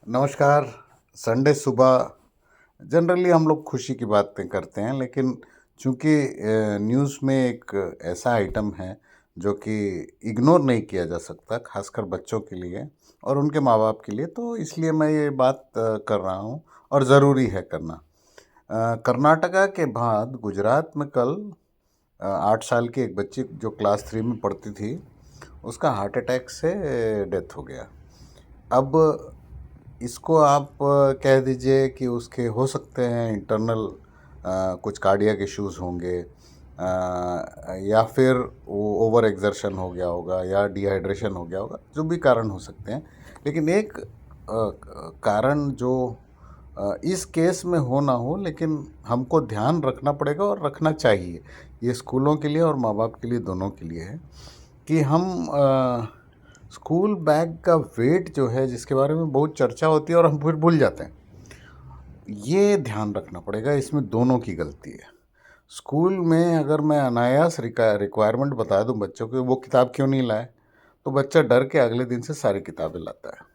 नमस्कार। संडे सुबह जनरली हम लोग खुशी की बातें करते हैं, लेकिन चूंकि न्यूज़ में एक ऐसा आइटम है जो कि इग्नोर नहीं किया जा सकता, खासकर बच्चों के लिए और उनके माँ बाप के लिए, तो इसलिए मैं ये बात कर रहा हूँ और ज़रूरी है करना। कर्नाटका के बाद गुजरात में कल 8 साल की एक बच्ची जो क्लास 3 में पढ़ती थी, उसका हार्ट अटैक से डेथ हो गया। अब इसको आप कह दीजिए कि उसके हो सकते हैं इंटरनल कुछ कार्डियक इश्यूज होंगे, या फिर वो ओवर एक्सर्शन हो गया होगा या डिहाइड्रेशन हो गया होगा, जो भी कारण हो सकते हैं। लेकिन एक कारण जो इस केस में हो ना हो, लेकिन हमको ध्यान रखना पड़ेगा और रखना चाहिए, ये स्कूलों के लिए और माँ बाप के लिए, दोनों के लिए है कि हम स्कूल बैग का वेट जो है, जिसके बारे में बहुत चर्चा होती है और हम फिर भूल जाते हैं, ये ध्यान रखना पड़ेगा। इसमें दोनों की गलती है। स्कूल में अगर मैं अनायास रिक्वायरमेंट बता दूं बच्चों को वो किताब क्यों नहीं लाए, तो बच्चा डर के अगले दिन से सारी किताबें लाता है।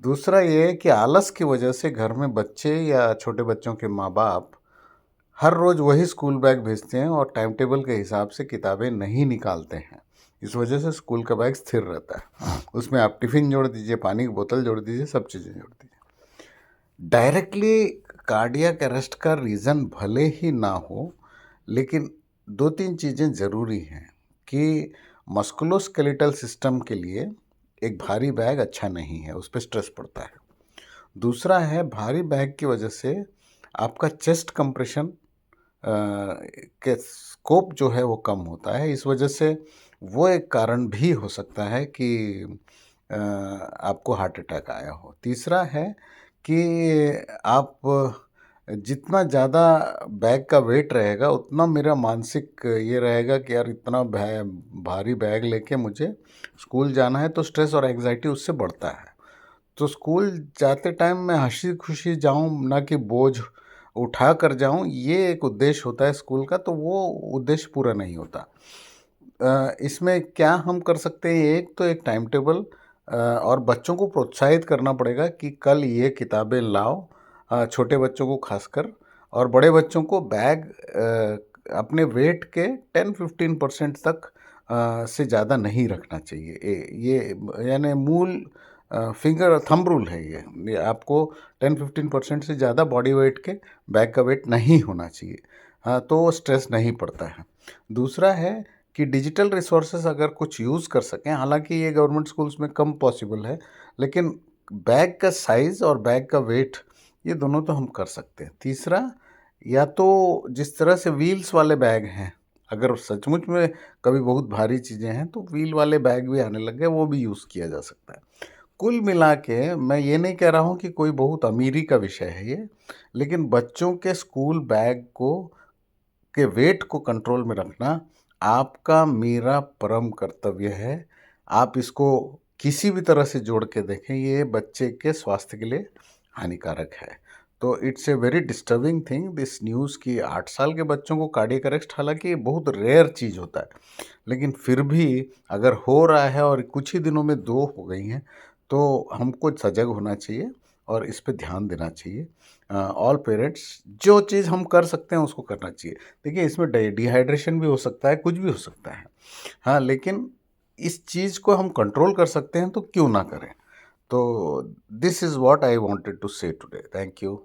दूसरा ये है कि आलस की वजह से घर में बच्चे या छोटे बच्चों के माँ बाप हर रोज़ वही स्कूल बैग भेजते हैं और टाइम टेबल के हिसाब से किताबें नहीं निकालते हैं। इस वजह से स्कूल का बैग स्थिर रहता है। उसमें आप टिफ़िन जोड़ दीजिए, पानी की बोतल जोड़ दीजिए, सब चीज़ें जोड़ दीजिए। डायरेक्टली कार्डियक अरेस्ट का रीज़न भले ही ना हो, लेकिन दो तीन चीज़ें ज़रूरी हैं कि मस्कुलोस्केलेटल सिस्टम के लिए एक भारी बैग अच्छा नहीं है, उस पर स्ट्रेस पड़ता है। दूसरा है, भारी बैग की वजह से आपका चेस्ट कंप्रेशन के स्कोप जो है वो कम होता है। इस वजह से वो एक कारण भी हो सकता है कि आपको हार्ट अटैक आया हो। तीसरा है कि आप जितना ज़्यादा बैग का वेट रहेगा, उतना मेरा मानसिक ये रहेगा कि यार इतना भारी बैग लेके मुझे स्कूल जाना है, तो स्ट्रेस और एंग्जाइटी उससे बढ़ता है। तो स्कूल जाते टाइम मैं हँसी खुशी जाऊँ, ना कि बोझ उठा कर जाऊँ, ये एक उद्देश्य होता है स्कूल का, तो वो उद्देश्य पूरा नहीं होता। इसमें क्या हम कर सकते हैं, एक तो एक टाइम टेबल और बच्चों को प्रोत्साहित करना पड़ेगा कि कल ये किताबें लाओ, छोटे बच्चों को खासकर, और बड़े बच्चों को बैग अपने वेट के 10-15% तक से ज़्यादा नहीं रखना चाहिए। ये यानी मूल फिंगर थंब रूल है ये आपको 10-15% से ज़्यादा बॉडी वेट के बैग का वेट नहीं होना चाहिए। हाँ, तो स्ट्रेस नहीं पड़ता है। दूसरा है कि डिजिटल रिसोर्सेज अगर कुछ यूज़ कर सकें, हालांकि ये गवर्नमेंट स्कूल्स में कम पॉसिबल है, लेकिन बैग का साइज़ और बैग का वेट, ये दोनों तो हम कर सकते हैं। तीसरा, या तो जिस तरह से व्हील्स वाले बैग हैं, अगर सचमुच में कभी बहुत भारी चीज़ें हैं तो व्हील वाले बैग भी आने लग गए, वो भी यूज़ किया जा सकता है। कुल मिला के मैं ये नहीं कह रहा हूँ कि कोई बहुत अमीरी का विषय है ये, लेकिन बच्चों के स्कूल बैग को के वेट को कंट्रोल में रखना आपका मेरा परम कर्तव्य है। आप इसको किसी भी तरह से जोड़ के देखें, ये बच्चे के स्वास्थ्य के लिए हानिकारक है। तो it's a very disturbing thing this news कि 8 साल के बच्चों को कार्डियक अरेस्ट, हालांकि ये बहुत रेयर चीज़ होता है, लेकिन फिर भी अगर हो रहा है और कुछ ही दिनों में 2 हो गई हैं, तो हमको सजग होना चाहिए और इस पे ध्यान देना चाहिए। ऑल पेरेंट्स जो चीज़ हम कर सकते हैं उसको करना चाहिए। देखिए, इसमें डिहाइड्रेशन भी हो सकता है, कुछ भी हो सकता है। हाँ, लेकिन इस चीज़ को हम कंट्रोल कर सकते हैं तो क्यों ना करें। तो this is what I wanted to say today. Thank you.